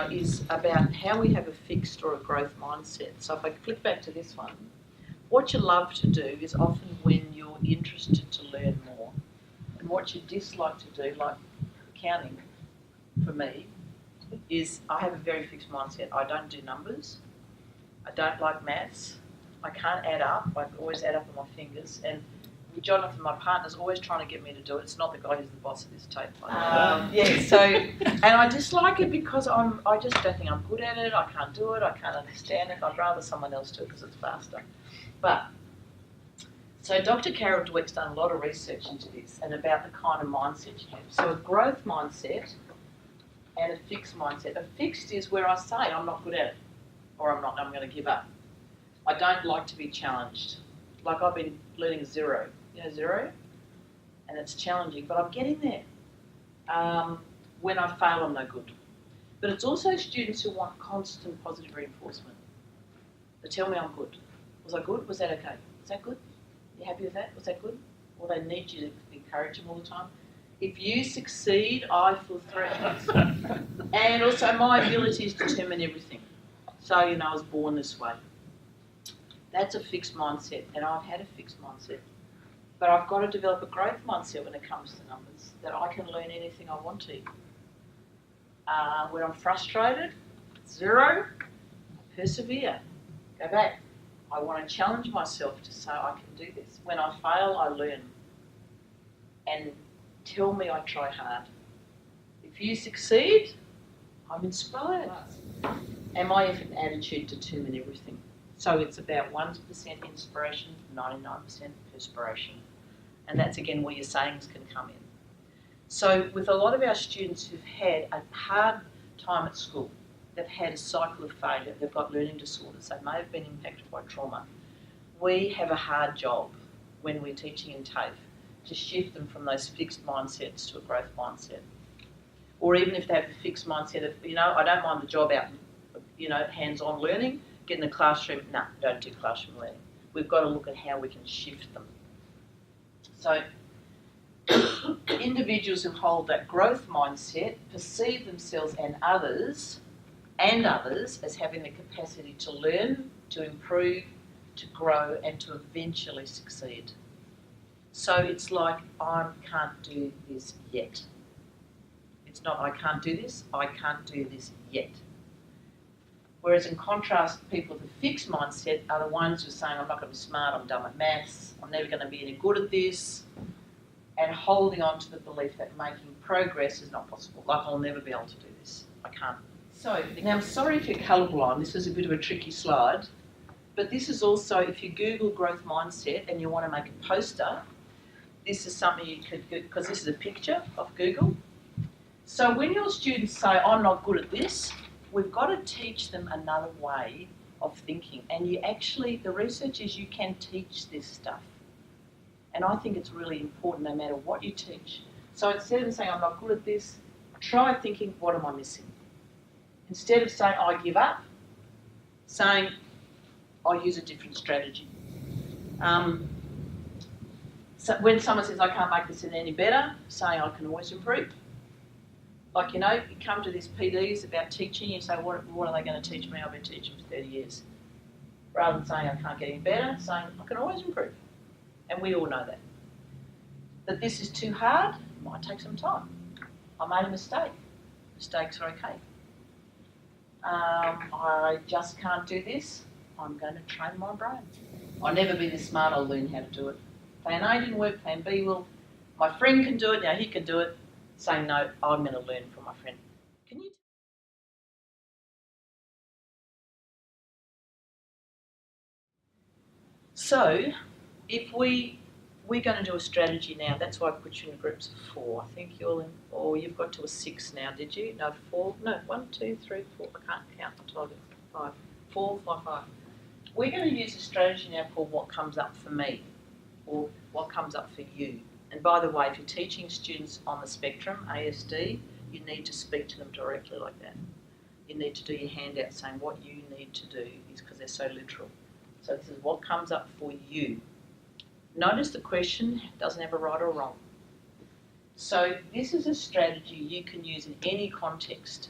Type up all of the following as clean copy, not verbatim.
now is about how we have a fixed or a growth mindset. So if I click back to this one, what you love to do is often when you're interested to learn more. And what you dislike to do, like accounting, for me, is I have a very fixed mindset. I don't do numbers. I don't like maths. I can't add up. I always add up on my fingers. And Jonathan, my partner's always trying to get me to do it. It's not the guy who's the boss of this TAFE. And I dislike it because I just don't think I'm good at it. I can't do it. I can't understand it. I'd rather someone else do it because it's faster. So Dr. Carol Dweck's done a lot of research into this and about the kind of mindset you have. So a growth mindset and a fixed mindset. A fixed is where I say I'm not good at it or I'm going to give up. I don't like to be challenged. Like I've been learning zero. You know zero? And it's challenging, but I'm getting there. When I fail, I'm no good. But it's also students who want constant positive reinforcement. They tell me I'm good. Was I good? Was that okay? Was that good? You happy with that? Was that good? Or they need you to encourage them all the time. If you succeed, I feel threatened. And also my abilities determine everything. So, I was born this way. That's a fixed mindset, and I've had a fixed mindset. But I've got to develop a growth mindset when it comes to numbers, that I can learn anything I want to. When I'm frustrated, zero, persevere, go back. I want to challenge myself to say I can do this. When I fail, I learn. And tell me I try hard. If you succeed, I'm inspired. And my effort and attitude determine everything. So it's about 1% inspiration, 99% perspiration. And that's again where your sayings can come in. So with a lot of our students who've had a hard time at school, they've had a cycle of failure, they've got learning disorders, they may have been impacted by trauma, we have a hard job when we're teaching in TAFE to shift them from those fixed mindsets to a growth mindset. Or even if they have a fixed mindset of, I don't mind the job out, hands-on learning, get in the classroom, no, don't do classroom learning. We've got to look at how we can shift them. So individuals who hold that growth mindset perceive themselves and others as having the capacity to learn, to improve, to grow, and to eventually succeed. So it's like, I can't do this yet. It's not, I can't do this, I can't do this yet. Whereas in contrast, people with a fixed mindset are the ones who are saying, I'm not going to be smart, I'm dumb at maths, I'm never going to be any good at this, and holding on to the belief that making progress is not possible. Like, I'll never be able to do this. I can't. So, now I'm sorry if you're colourblind, this is a bit of a tricky slide, but this is also, if you Google growth mindset and you want to make a poster, this is something you could, because this is a picture of Google. So when your students say, I'm not good at this, we've got to teach them another way of thinking. And the research is you can teach this stuff. And I think it's really important no matter what you teach. So instead of saying, I'm not good at this, try thinking, what am I missing? Instead of saying, I give up, saying, I'll use a different strategy. So when someone says, I can't make this any better, saying, I can always improve. Like, you come to these PDs about teaching, you say, what are they going to teach me? I've been teaching for 30 years. Rather than saying, I can't get any better, saying, I can always improve. And we all know that. That this is too hard, might take some time. I made a mistake. Mistakes are okay. I just can't do this. I'm going to train my brain. I'll never be this smart, I'll learn how to do it. Plan A didn't work, plan B will. My friend can do it, now he can do it. Saying, no, I'm going to learn from my friend. Can you? So, if we're going to do a strategy now, that's why I put you in groups of 4. I think you've got to a 6 now, did you? No, 4, no, 1, 2, 3, 4, I can't count, I told you, 5, 4, 5, 5. We're going to use a strategy now called what comes up for me, or what comes up for you. And by the way, if you're teaching students on the spectrum, ASD, you need to speak to them directly like that. You need to do your handout saying what you need to do is because they're so literal. So this is what comes up for you. Notice the question doesn't have a right or wrong. So this is a strategy you can use in any context.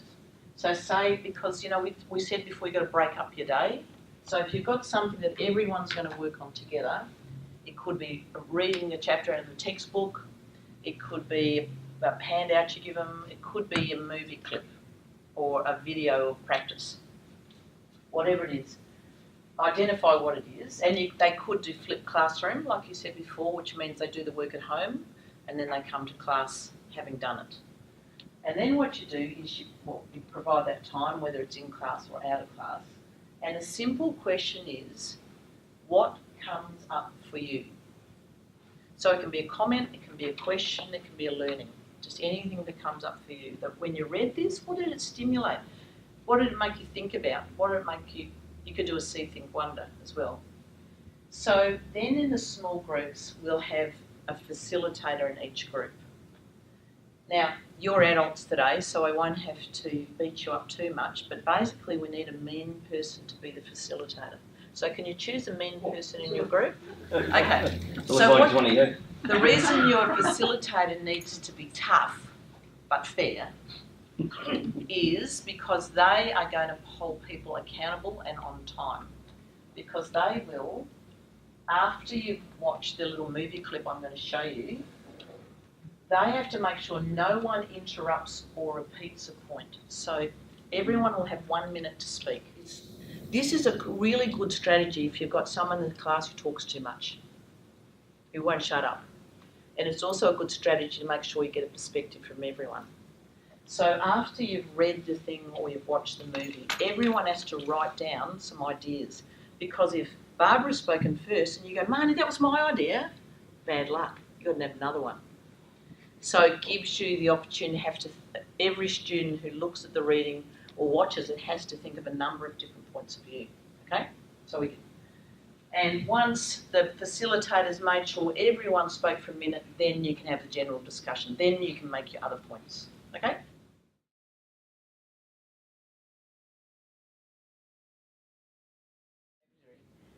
So say, because, you know, we said before you've got to break up your day. So if you've got something that everyone's going to work on together, it could be reading a chapter out of the textbook, it could be a handout you give them, it could be a movie clip or a video of practice, whatever it is. Identify what it is, and they could do flipped classroom, like you said before, which means they do the work at home and then they come to class having done it. And then what you do is you provide that time, whether it's in class or out of class, and a simple question is, what comes up for you? So it can be a comment, it can be a question, it can be a learning, just anything that comes up for you. That when you read this, what did it stimulate? What did it make you think about? What did it make you could do a see, think, wonder as well. So then in the small groups, we'll have a facilitator in each group. Now, you're adults today, so I won't have to beat you up too much, but basically we need a mean person to be the facilitator. So can you choose a mean person in your group? Okay. So the reason your facilitator needs to be tough but fair is because they are going to hold people accountable and on time. Because they will, after you've watched the little movie clip I'm going to show you, they have to make sure no one interrupts or repeats a point. So everyone will have 1 minute to speak. This is a really good strategy if you've got someone in the class who talks too much, who won't shut up. And it's also a good strategy to make sure you get a perspective from everyone. So after you've read the thing or you've watched the movie, everyone has to write down some ideas. Because if Barbara's spoken first and you go, Marnie, that was my idea, bad luck. You've got to have another one. So it gives you the opportunity to every student who looks at the reading or watches it has to think of a number of different points of view. Okay? And once the facilitators made sure everyone spoke for a minute, then you can have the general discussion. Then you can make your other points. Okay?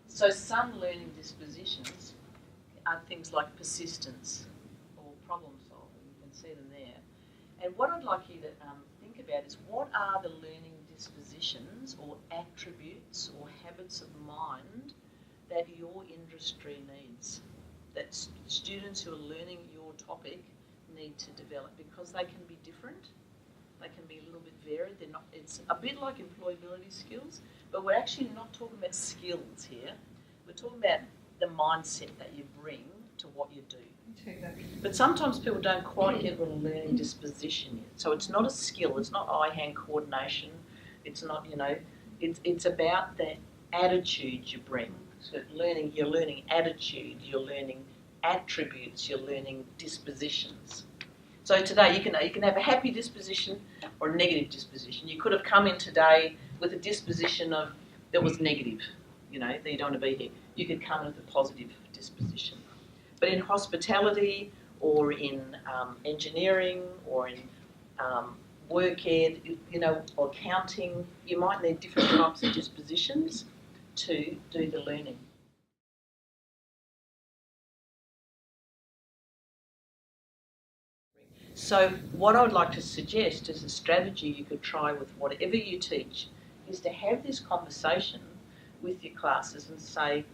So some learning dispositions are things like persistence or problem solving. You can see them there. And what I'd like you to think about is, what are the learning dispositions or attributes or habits of mind that your industry needs, that students who are learning your topic need to develop, because they can be different. They can be a little bit varied. It's a bit like employability skills, but we're actually not talking about skills here. We're talking about the mindset that you bring to what you do. But sometimes people don't quite get what a learning disposition is. So it's not a skill. It's not eye-hand coordination. It's not, it's about the attitude you bring. So you're learning attitude, you're learning attributes, you're learning dispositions. So today you can have a happy disposition or a negative disposition. You could have come in today with a disposition that was negative, that you don't want to be here. You could come in with a positive disposition. But in hospitality or in engineering or in work ed, or accounting, you might need different types of dispositions to do the learning. So what I would like to suggest as a strategy you could try with whatever you teach is to have this conversation with your classes and say,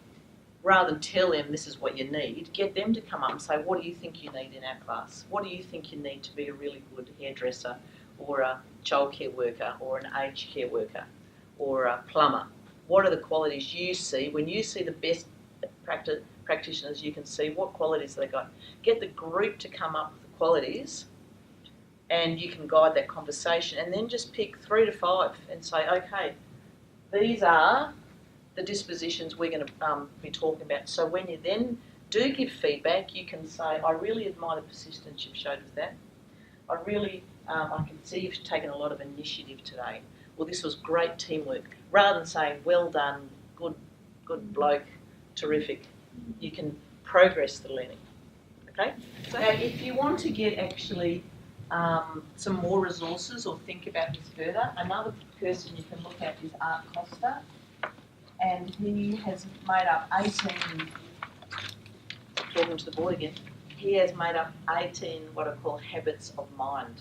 rather than tell them this is what you need, get them to come up and say, what do you think you need in our class? What do you think you need to be a really good hairdresser or a childcare worker or an aged care worker or a plumber? What are the qualities you see? When you see the best practitioners, you can see what qualities they got. Get the group to come up with the qualities, and you can guide that conversation, and then just pick 3 to 5 and say, okay, these are the dispositions we're going to be talking about. So when you then do give feedback, you can say, I really admire the persistence you've showed with that. I can see you've taken a lot of initiative today. Well, this was great teamwork. Rather than saying, well done, good bloke, terrific, you can progress the learning. Okay? So if you want to get actually some more resources or think about this further, another person you can look at is Art Costa, and he has made up 18, talking to the board again, he has made up 18 what I call habits of mind.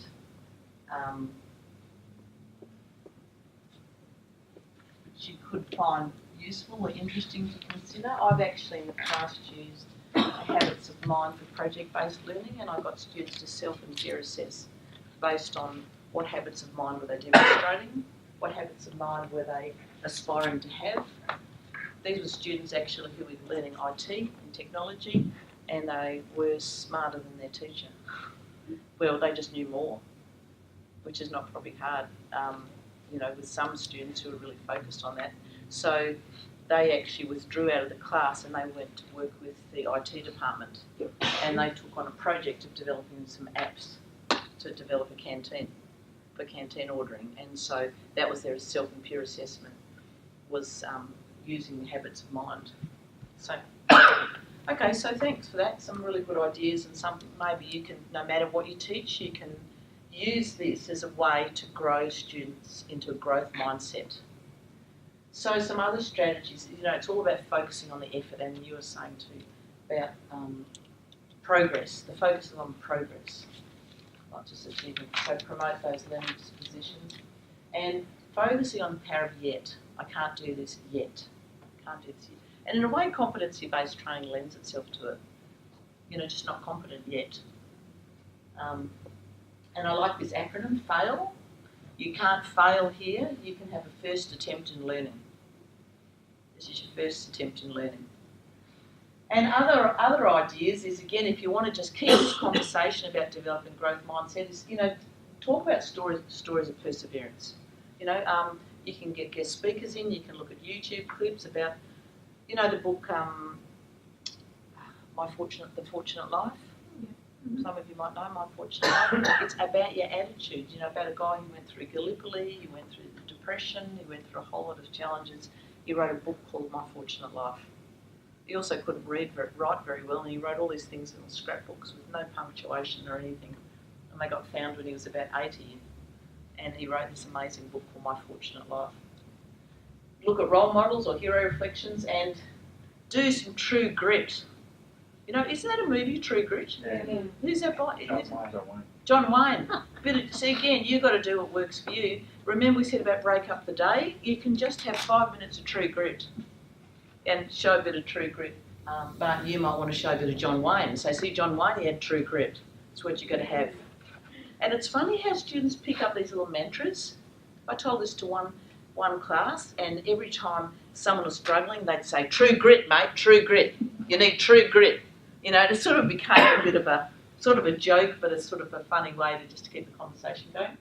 she could find useful or interesting to consider. I've actually in the past used habits of mind for project-based learning, and I got students to self and peer assess based on what habits of mind were they demonstrating, what habits of mind were they aspiring to have. These were students actually who were learning IT and technology, and they were smarter than their teacher. Well, they just knew more, which is not probably hard, with some students who were really focused on that. So they actually withdrew out of the class and they went to work with the IT department, and they took on a project of developing some apps to develop a canteen for canteen ordering. And so that was their self and peer assessment, was using the habits of mind. So, okay, so thanks for that. Some really good ideas, and some maybe you can, no matter what you teach, you can use this as a way to grow students into a growth mindset. So some other strategies, it's all about focusing on the effort, and you were saying too about progress, the focus on progress, not just achievement. So promote those learning dispositions, and focusing on the power of yet. I can't do this yet. Can't do this yet. And in a way, competency-based training lends itself to it. Just not competent yet. And I like this acronym, FAIL. You can't fail here. You can have a first attempt in learning. This is your first attempt in learning. And other ideas is, again, if you want to just keep this conversation about developing growth mindset, is, talk about stories of perseverance. You can get guest speakers in, you can look at YouTube clips about, the book, The Fortunate Life. Some of you might know My Fortunate Life. It's about your attitude, about a guy who went through Gallipoli, he went through depression, he went through a whole lot of challenges. He wrote a book called My Fortunate Life. He also couldn't write very well, and he wrote all these things in scrapbooks with no punctuation or anything. And they got found when he was about 80, and he wrote this amazing book called My Fortunate Life. Look at role models or hero reflections and do some true grit. Isn't that a movie, True Grit? Yeah. Who's that by? John Wayne. See, again, you've got to do what works for you. Remember we said about break up the day? You can just have 5 minutes of true grit and show a bit of true grit. But you might want to show a bit of John Wayne and say, see, John Wayne, he had true grit. That's what you've got to have. And it's funny how students pick up these little mantras. I told this to one class, and every time someone was struggling, they'd say, true grit, mate, true grit. You need true grit. It sort of became a bit of a joke, but it's sort of a funny way to just keep the conversation going.